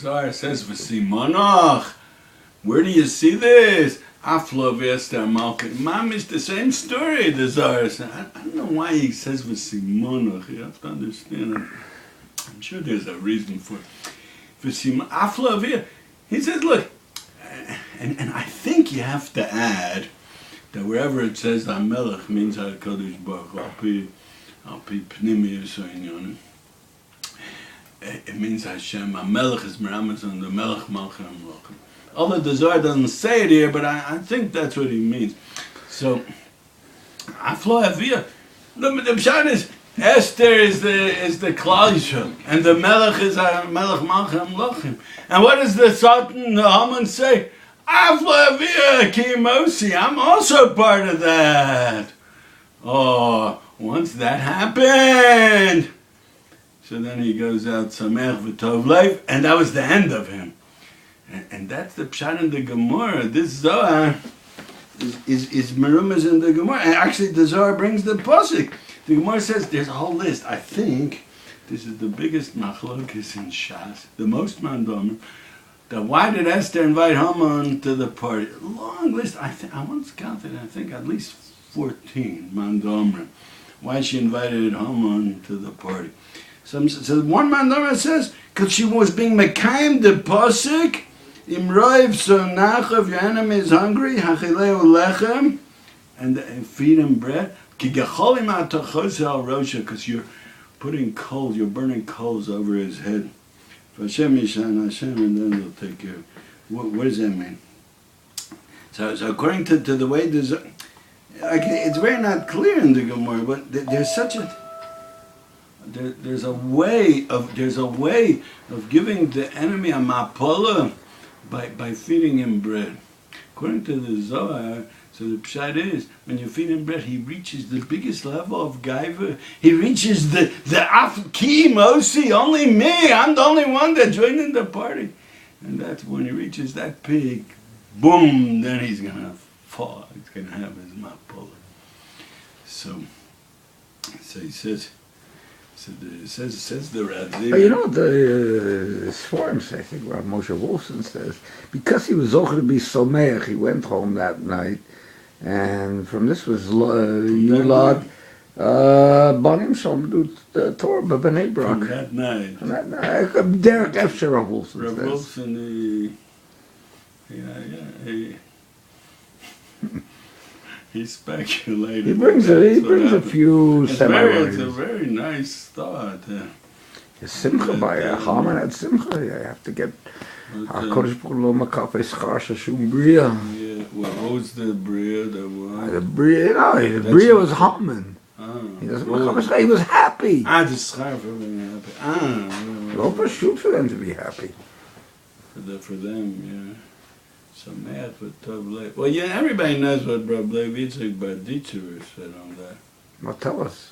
Zohar says, V'simonach. Where do you see this? Aflo v'ester malkin. Mom is the same story, the Zohar says. I don't know why he says V'simonach. You have to understand it. I'm sure there's a reason for it. Aflo v'ester. He says, look, and I think you have to add that wherever it says HaMelech means HaKadosh Baruch Hu, Al Pi Pnimius Ha'inyonim. It means Hashem. HaMelech is Meramazon, the Melech Malchim Malchim. Although the Zohar doesn't say it here, but I think that's what he means. So, Aflo Aviyah. The Pshat is, Esther is the Klal Yisrael, and the Melech is Melech Malchim Malchim. And what does the Sultan, the Haman say? Aflo Aviyah Ki Mosi. I'm also part of that. Oh, once that happened, so then he goes out Samech V'Tov Lev, and that was the end of him. And that's the Pshat in the Gemara. This Zohar is Merumaz in the Gemara. And actually the Zohar brings the Pasuk. The Gemara says there's a whole list. I think this is the biggest machlokes in Shas, the most mandomer. That why did Esther invite Haman to the party? Long list. I once counted, I think at least 14 mandomer. Why she invited Haman to the party. So one mandomer says, because she was being mekayim the pasuk, im roiv so nachav, your enemy is hungry, hachileu lechem, and feed him bread, ki gecholim atachos al rosha, because you're putting coals, you're burning coals over his head. Hashem yishan Hashem, and then they'll take care of it. What does that mean? So according to the way there's, it's very not clear in the Gemara, but there's such a there's a way of giving the enemy a mapola by feeding him bread. According to the Zohar, so the pshat is when you feed him bread, he reaches the biggest level of gaiva. He reaches the afki mosi. Only me. I'm the only one that joined in the party, and that's when he reaches that peak. Boom! Then he's gonna fall. He's gonna have his mapola. So he says. So says the Rav. You know, the Swarms, I think, Rav Moshe Wulfson says, because he was zocher to be someach, he went home that night, and from this was Yulad Banim Shalmdu Torah B'Bnei Brak. From that night. Derek Efsher Rav Wulfson Rav says. Wulfson, he speculated. He brings a few It's a very nice thought. Simcha by a haman at Simcha. You have to get HaKadosh Baruch Hu lo makafei schar shum bria. Yeah, what was the bria? The bria, the bria was Haman. He was happy. The schar for being happy. Well, for shoot for them to be happy. For them, yeah. Well, yeah, everybody knows what Rav Yitzchak Barditcher said on that. Well, tell us.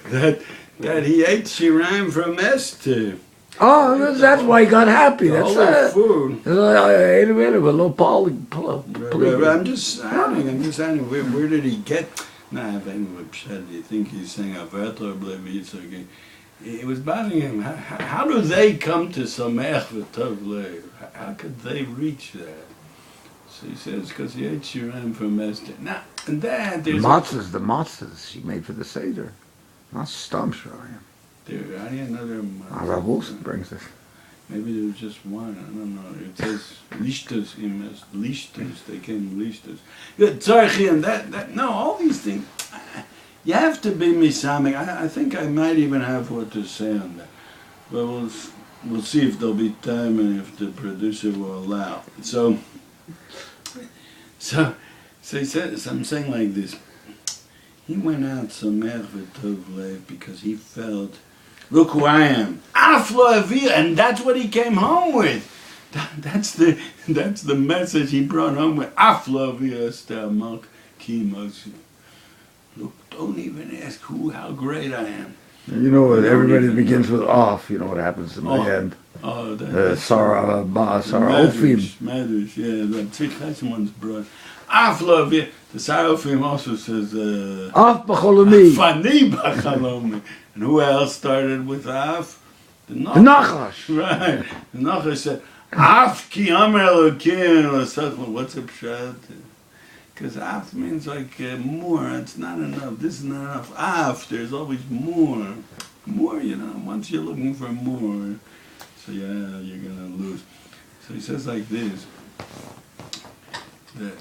that he ate shirayim from Esther. Oh, that's why he got happy. That's food. I ate a bit of a little poly. I'm just saying, where did he get? Nah, if anyone said, do you think he's saying Averto or Rav Yitzchak? It was bothering him. How do they come to Samech V'Tov Lev? How could they reach that? So he says, because he ate shirayim from Esther. Now, and that there's the matzahs she made for the Seder. Not stam shirayim. I didn't know there were Rav Wulfson brings it. Maybe there was just one. I don't know. It says lishtas, they came lishtas. Tzarchi and that. No, all these things. You have to be misamik. I think I might even have what to say on that. But we'll see if there'll be time and if the producer will allow. So he says, I'm saying like this. He went out Samech V'Tov Lev because he felt, look who I am. Aflo Aviyah, and that's what he came home with. That's the message he brought home with. Aflo Aviyah Esther Malk Ki Mosi. Look, don't even ask how great I am. You know, everybody begins with off. You know what happens in the end. Sarah Ofim. Medrash, yeah. The Tzich one's brought. Aflo Aviyah. The Sarofim also says. Af b'cholomim. Fani b'cholomim. And who else started with Af? The Nachash. Right. The Nachash said, Af ki amar Elokim l'sachel. What's a pshat? Because af means like more. It's not enough. This is not enough. Af, there's always more. More, once you're looking for more. So yeah, you're going to lose. So he says like this. The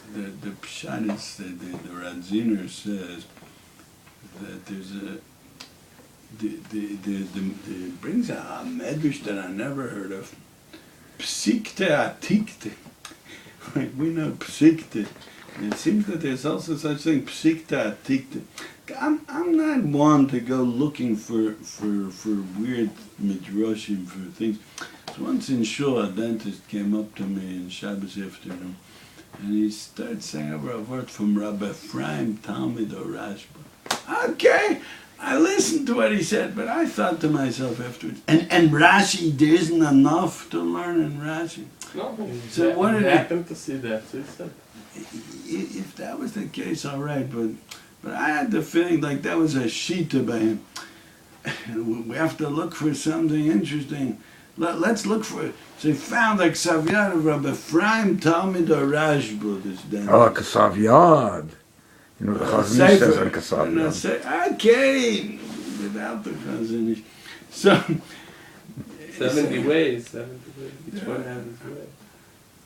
pshat is, the Radziner says that there's it brings a medrash that I never heard of. Psikte atikte. Like we know psikte. It seems that there's also such thing, psikte atikte. I'm not one to go looking for weird midrashim for things. So once in shul, a dentist came up to me in Shabbos afternoon, and he started saying over a word from Rabbi Ephraim Talmid or Rashba. Okay, I listened to what he said, but I thought to myself afterwards, and Rashi, there isn't enough to learn in Rashi. No, so what did happened to see that? So he said. If that was the case, all right, but I had the feeling like that was a shita by him. We have to look for something interesting. Let's look for it. So he found like Savyad of Rabbi Ephraim Talmid or Rashba. This Kasavyad. The Chazanish says on Kasavyad. Okay, without the Chazanish. So 70 ways. 70 ways. Each one has his way.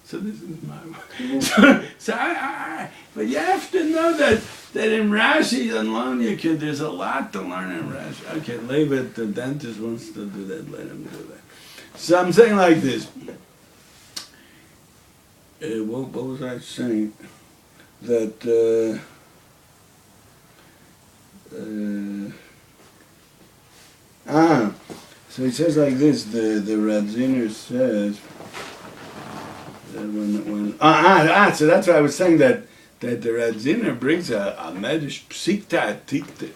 So this is my way. So but you have to know that in Rashi alone there's a lot to learn in Rashi. Okay, leave it. The dentist wants to do that. Let him do that. So I'm saying like this. What was I saying? That so he says like this. The Radziner says. So that's why I was saying that the Radziner brings a medrash psikta atikte.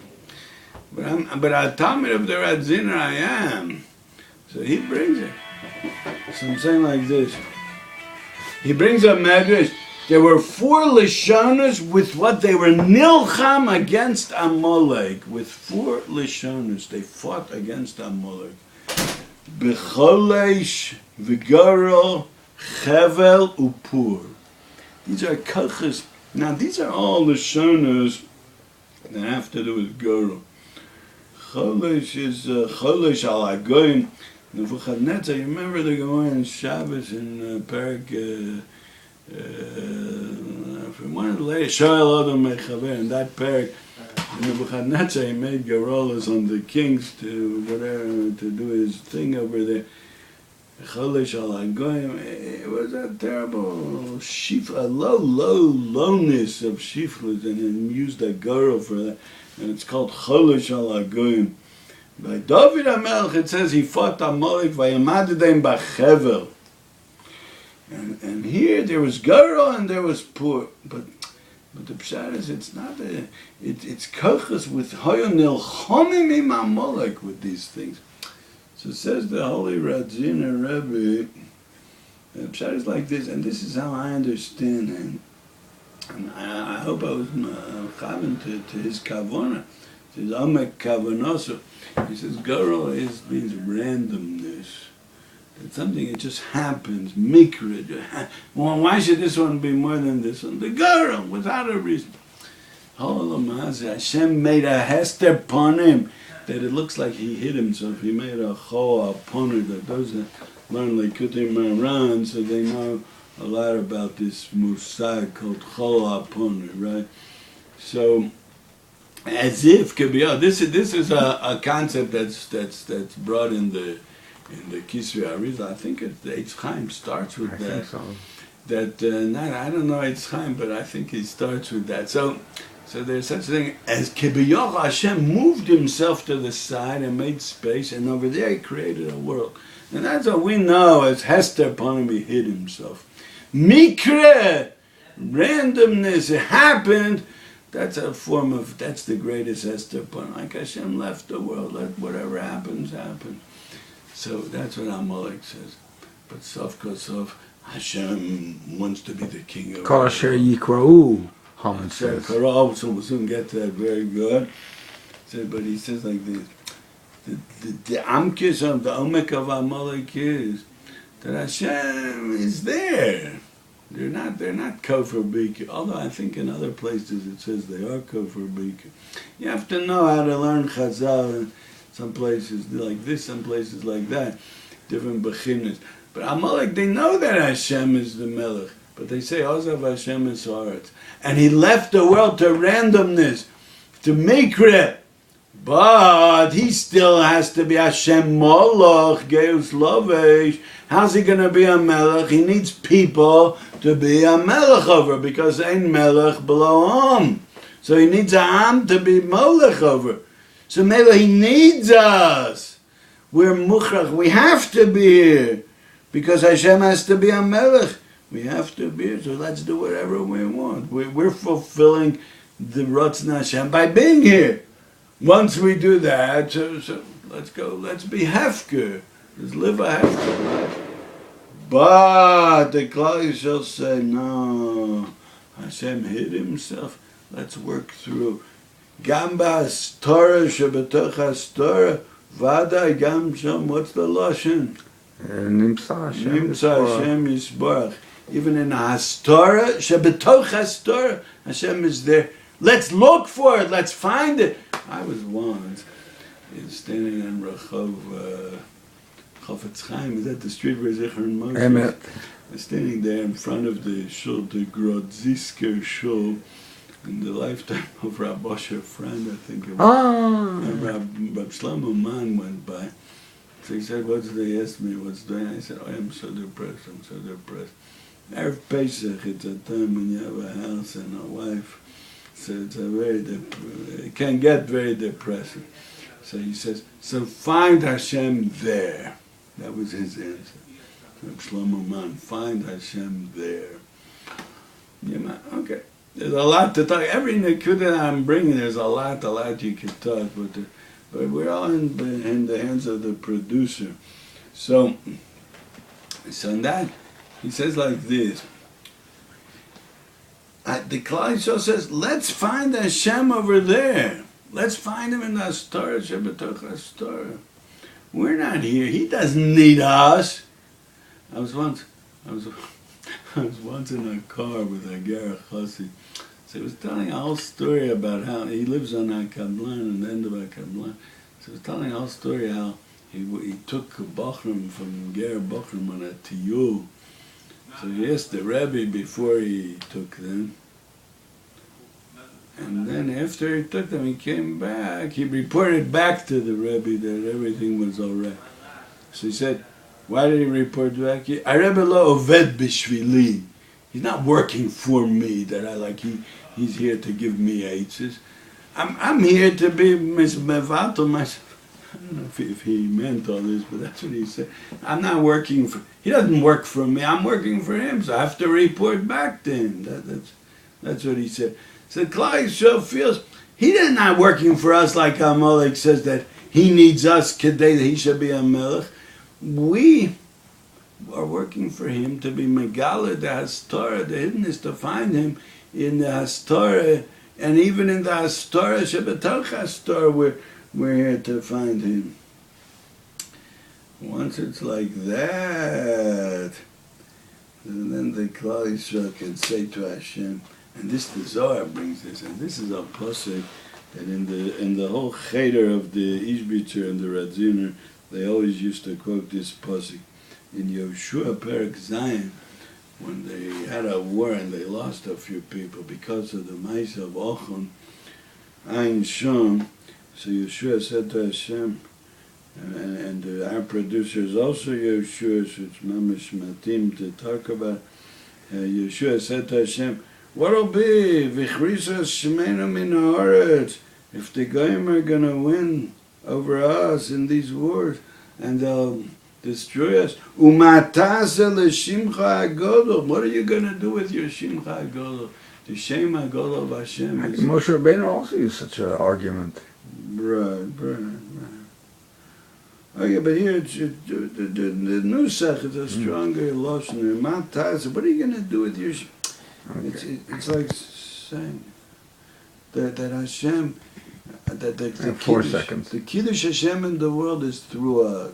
But a Talmid of the Radziner I am. So he brings it. So I'm saying like this. He brings a medrash. There were 4 Lishonos with what they were nilcham against Amalek. With 4 Lishonos, they fought against Amalek. Becholesh, Vigaro, Chevel, Upur. These are kachas. Now these are all Lishonos that have to do with Goro. Cholesh is Cholesh al Agoyim. Nebuchadnezzar, you remember the Gemara in Shabbos in Perek from one of the ladies, Shoel Adam Mechaber, in that Perek, Nebuchadnezzar, he made Garolas on the kings to whatever, to do his thing over there. Cholesh al Agoyim, it was a terrible lowness of shiflus, and he used a girl for that, and it's called Cholesh al Agoyim. By David HaMelech, it says he fought Amalek vayamadedem b'chevel. And here there was girl and there was poor, but the pshat is it's not it's kochas with hoyonil chomim im Amalek with these things. So it says the Holy Radziner Rebbe, the pshat is like this, and this is how I understand, and I hope I was chaven to his kavana, to his amek kavanoso. He says girl means randomness. It's something that just happens, mikra. Well, why should this one be more than this one? The girl, without a reason. Hashem made a hester upon him that it looks like he hit himself. He made a choa upon it. That those that learn Likutim Maran, so they know a lot about this musag called choa upon it, right? So, as if could be. This is a concept that's brought in the Kisvei Arizal. I think the Eitz Chaim starts with that. Think so. That I don't know Eitz Chaim, but I think he starts with that. So there's such a thing as Kibiyach Hashem moved himself to the side and made space, and over there he created a world. And that's what we know as Hester upon him, he hid himself. Mikre, randomness, it happened. That's a form of, that's the greatest Hester upon him. Like Hashem left the world, let whatever happens, happen. So that's what Amalek says. But Sof Kosov, Hashem wants to be the king of Kol asher yikra'u, haman says. So we'll soon get to that, very good. So, but he says like this, the amkis of the omek of Amalek is that Hashem is there. They're not kofar bika, although I think in other places it says they are kofar bika. You have to know how to learn Chazal. Some places like this, some places like that, different bechinas. But Amalek, they know that Hashem is the Melech, but they say Ozav Hashem is Haaretz, and he left the world to randomness, to mikre. But he still has to be Hashem Moloch, Geus Lovesh. How's he going to be a Melech? He needs people to be a Melech over, because ain't Melech below Am. So he needs a Am to be Molech over. So Melech, he needs us. We're Mukhrach, we have to be here. Because Hashem has to be a Melech. We have to be here, so let's do whatever we want. We're fulfilling the Ratzon Hashem by being here. Once we do that, so let's go, let's be Hefker. Let's live a Hefker life. But the Klal Yisrael say, no, Hashem hid himself. Let's work through. Gamba Astora, Shabbatach Astora, Vada Gam Sham, what's the Lashon? Nimsa Hashem Yisborach. Even in Astora, Shabbatach Astora, Hashem is there. Let's look for it, let's find it. I was once standing on Rachov Chofetz Chaim, is that the street where Zecher and Moshe? Emet. I was standing there in front of the shul, the Grodzisker shul, in the lifetime of Rav Moshe Friend, I think it was. And Rav Shlomo Mann went by. So he said, they asked me what's doing. I said, I'm so depressed, I'm so depressed. Erev Pesach, it's a time when you have a house and a wife. So it's a it can get very depressing. So he says, so find Hashem there. That was his answer. Shlomo Man, find Hashem there. Okay. There's a lot to talk. Every nekuda I'm bringing, there's a lot you can talk. But we're all in the hands of the producer. So in that, he says like this. The Klal Yisrael says, let's find Hashem over there. Let's find him in the Astora, Shabbatach Astora. We're not here. He doesn't need us. I was once in a car with a Ger Chassid. So he was telling a whole story about how he lives on HaKablan, on the end of HaKablan. So he was telling a whole story how he took Bochum from Ger Bochum on a tiyul. So he asked the Rebbe before he took them. And then after he took them, he came back. He reported back to the Rebbe that everything was all right. So he said, why did he report back? Rebbe lo oved b'shvili. He's not working for me, that I like. He's here to give me eitzes. I'm here to be mismevatel myself. I don't know if he meant all this, but that's what he said. I'm not working for... He doesn't work for me. I'm working for him, so I have to report back to him. That's what he said. So Klal Yisrael feels he's not working for us like Amalek says that he needs us today, that he should be a melech. We are working for him to be Megala, the Hastorah, the hiddenness, to find him in the Hastorah, and even in the Hastorah, Shabbatach Hastorah, we're here to find him. Once it's like that, then the Klal Yisrael can say to Hashem, and this the Zohar brings this, and this is a pasuk that in the whole cheder of the Ishbitzer and the Radziner, they always used to quote this pasuk. In Yoshua Perek Zion, when they had a war and they lost a few people because of the Maisa of Ochon, Ayin Shom, so Yeshua said to Hashem, and our producer is also Yeshua, so it's mamish matim to talk about. Yeshua said to Hashem, what'll be v'chrisas shemenu min haaretz, if the Goyim are going to win over us in these wars, and they'll destroy us. Umatase l'shimcha hagodol. What are you going to do with your shimcha hagodol? The shem hagodol of Hashem is... Moshe Rabbeinu also used such an argument. Right. Okay, but here the Nusach is a stronger lashon. Umatase. What are you going to do with your... Okay. It's like saying that Hashem... The 4 Kiddush, seconds. The Kiddush Hashem in the world is through us.